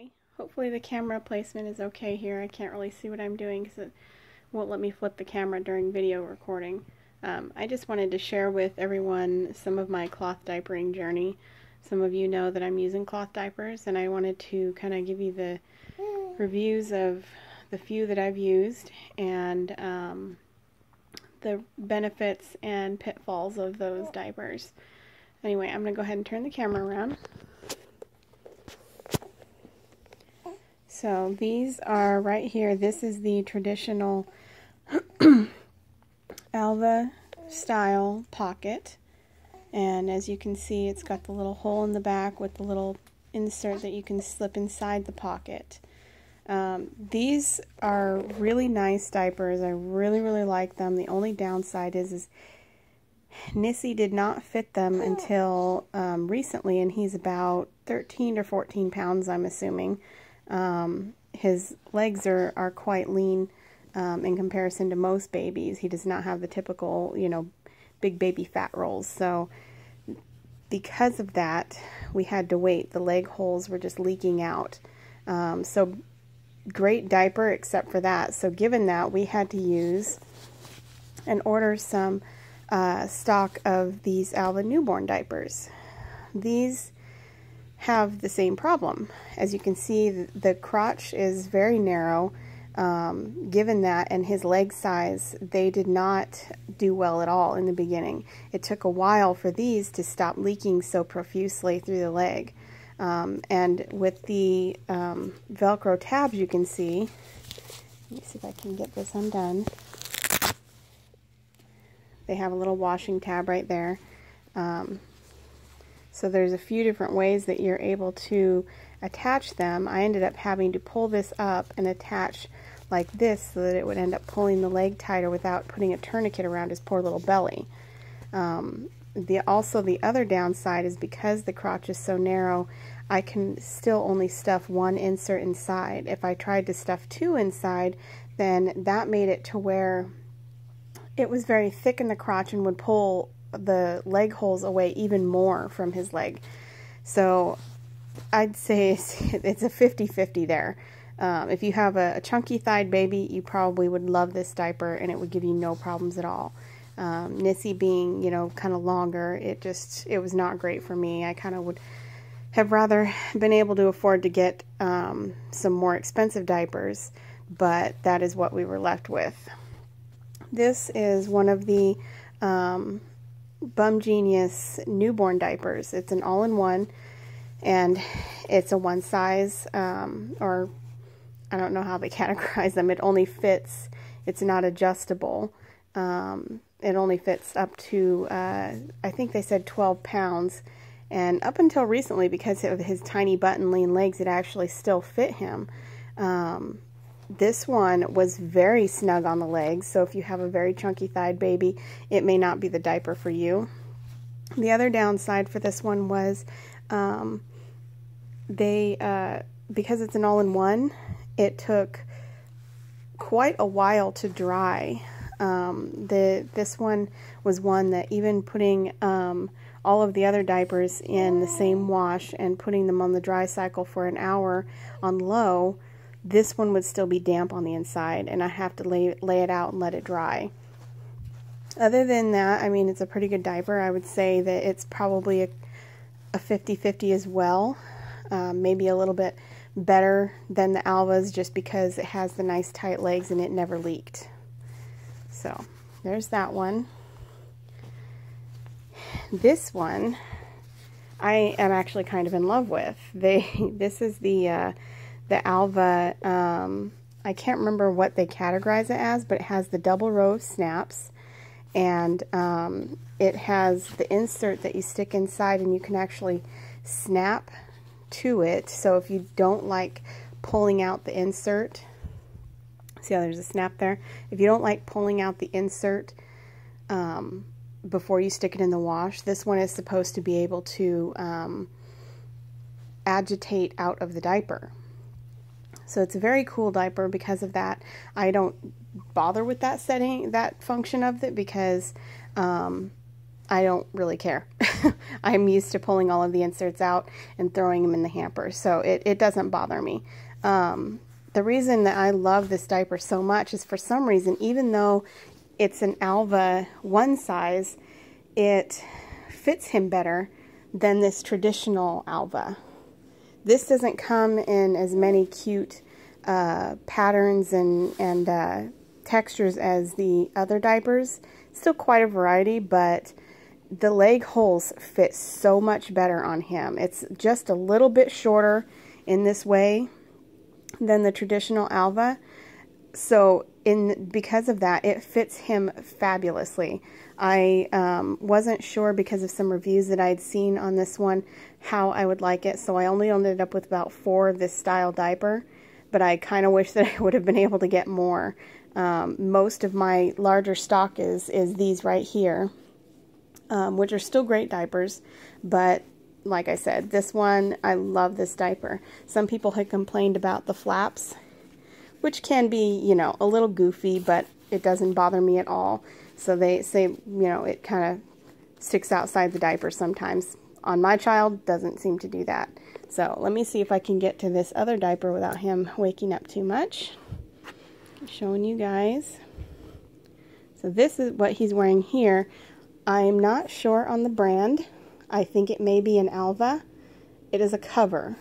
Hi. Hopefully the camera placement is okay here. I can't really see what I'm doing because it won't let me flip the camera during video recording. I just wanted to share with everyone some of my cloth diapering journey. Some of you know that I'm using cloth diapers, and I wanted to kind of give you the reviews of the few that I've used and the benefits and pitfalls of those diapers. Anyway, I'm going to go ahead and turn the camera around. So these are right here. This is the traditional alva style pocket, and as you can see, it's got the little hole in the back with the little insert that you can slip inside the pocket. These are really nice diapers. I really like them. The only downside is Nissy did not fit them until recently, and he's about 13 or 14 pounds, I'm assuming. His legs are quite lean in comparison to most babies. He does not have the typical, big baby fat rolls. So because of that, we had to wait. The leg holes were just leaking out. So great diaper except for that. So given that, we had to use and order some stock of these Alva newborn diapers. These have the same problem. As you can see, the crotch is very narrow. Given that and his leg size, they did not do well at all in the beginning. It took a while for these to stop leaking so profusely through the leg. And with the Velcro tabs, you can see, let me see if I can get this undone. They have a little washing tab right there. So there's a few different ways that you're able to attach them. I ended up having to pull this up and attach like this so that it would end up pulling the leg tighter without putting a tourniquet around his poor little belly. Also the other downside is because the crotch is so narrow, I can still only stuff one insert inside. If I tried to stuff two inside, then that made it to where it was very thick in the crotch and would pull the leg holes away even more from his leg. So I'd say it's a 50-50 there. If you have a chunky thighed baby, you probably would love this diaper and it would give you no problems at all. Nissy being, kind of longer, it was not great for me. I kind of would have rather been able to afford to get some more expensive diapers, but that is what we were left with. This is one of the Bumgenius newborn diapers. It's an all-in-one, and it's a one size, or I don't know how they categorize them. It only fits, it's not adjustable. It only fits up to, I think they said 12 pounds. And up until recently, because of his tiny butt and lean legs, it actually still fit him. This one was very snug on the legs, so if you have a very chunky thighed baby, it may not be the diaper for you. The other downside for this one was because it's an all-in-one, it took quite a while to dry. This one was one that even putting all of the other diapers in the same wash and putting them on the dry cycle for an hour on low, this one would still be damp on the inside, and I have to lay it out and let it dry. Other than that, I mean, it's a pretty good diaper. I would say that it's probably a 50-50 as well. Maybe a little bit better than the Alvas just because it has the nice tight legs and it never leaked. So there's that one. This one I am actually kind of in love with. This is the Alva, I can't remember what they categorize it as, but it has the double row of snaps, and it has the insert that you stick inside and you can actually snap to it. So if you don't like pulling out the insert, see how there's a snap there? If you don't like pulling out the insert before you stick it in the wash, this one is supposed to be able to agitate out of the diaper. So it's a very cool diaper because of that. I don't bother with that function of it because I don't really care. I'm used to pulling all of the inserts out and throwing them in the hamper, so it doesn't bother me. The reason that I love this diaper so much is, for some reason, even though it's an alva 1 size, it fits him better than this traditional alva. This doesn't come in as many cute patterns and textures as the other diapers. Still quite a variety, but the leg holes fit so much better on him. It's just a little bit shorter in this way than the traditional alva. So because of that, it fits him fabulously. I wasn't sure, because of some reviews that I'd seen on this one, how I would like it. So I only ended up with about 4 of this style diaper, but I kind of wish that I would have been able to get more. Most of my larger stock is these right here, which are still great diapers, but like I said, this one, I love this diaper. Some people had complained about the flaps, which can be, you know, a little goofy, but it doesn't bother me at all. So they say, you know, it kind of sticks outside the diaper sometimes. On my child, doesn't seem to do that. So let me see if I can get to this other diaper without him waking up too much. I'm showing you guys. So this is what he's wearing here. I'm not sure on the brand. I think it may be an alva. It is a cover.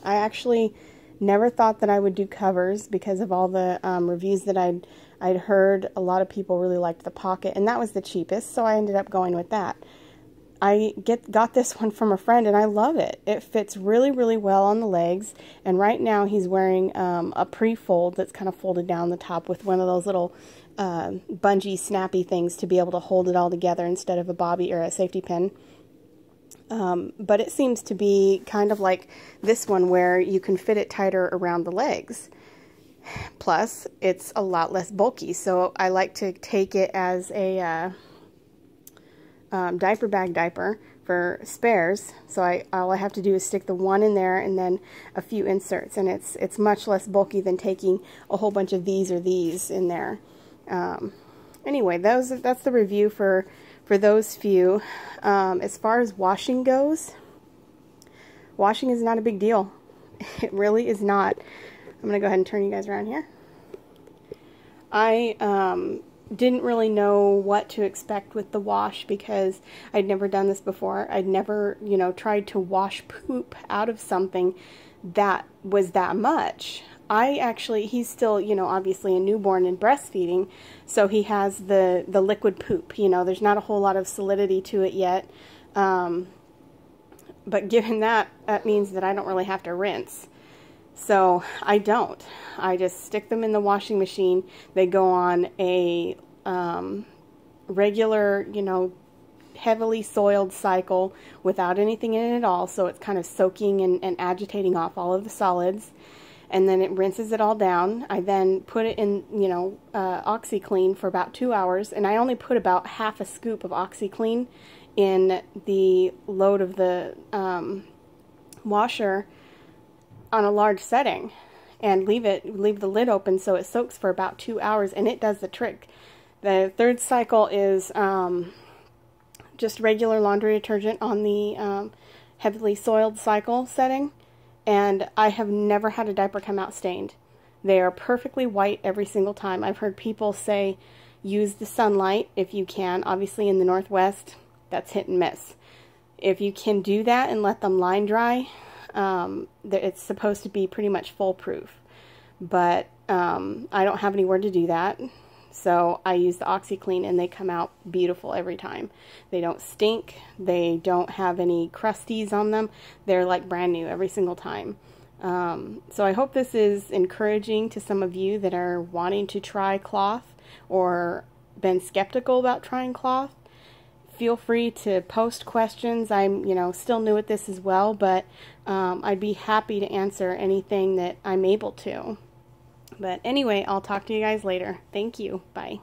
I actually never thought that I would do covers because of all the reviews that I'd heard. A lot of people really liked the pocket, and that was the cheapest, so I ended up going with that. I got this one from a friend, and I love it. It fits really, really well on the legs, and right now he's wearing a pre-fold that's kind of folded down the top with one of those little bungee snappy things to be able to hold it all together instead of a bobby or a safety pin. But it seems to be kind of like this one where you can fit it tighter around the legs. Plus, it's a lot less bulky, so I like to take it as a diaper bag diaper for spares. So all I have to do is stick the one in there and then a few inserts, and it's much less bulky than taking a whole bunch of these or these in there. Anyway, that's the review for those few. As far as washing goes, washing is not a big deal. It really is not. I'm going to go ahead and turn you guys around here. I didn't really know what to expect with the wash because I'd never done this before. I'd never, you know, tried to wash poop out of something that was that much. He's still, you know, obviously a newborn and breastfeeding, so he has the liquid poop. You know, there's not a whole lot of solidity to it yet. But given that, that means that I don't really have to rinse. So I don't. I just stick them in the washing machine. They go on a regular, you know, heavily soiled cycle without anything in it at all. So it's kind of soaking and agitating off all of the solids. And then it rinses it all down. I then put it in, you know, OxiClean for about 2 hours. And I only put about half a scoop of OxiClean in the load of the washer on a large setting, and leave the lid open so it soaks for about 2 hours, and it does the trick. The third cycle is just regular laundry detergent on the heavily soiled cycle setting, and I have never had a diaper come out stained. They are perfectly white every single time. I've heard people say use the sunlight if you can. Obviously in the Northwest, that's hit and miss. If you can do that and let them line dry, it's supposed to be pretty much foolproof, but I don't have anywhere to do that, so I use the OxiClean, and they come out beautiful every time. They don't stink, they don't have any crusties on them, they're like brand new every single time. So I hope this is encouraging to some of you that are wanting to try cloth or been skeptical about trying cloth. Feel free to post questions. I'm, you know, still new at this as well, but I'd be happy to answer anything that I'm able to. But anyway, I'll talk to you guys later. Thank you. Bye.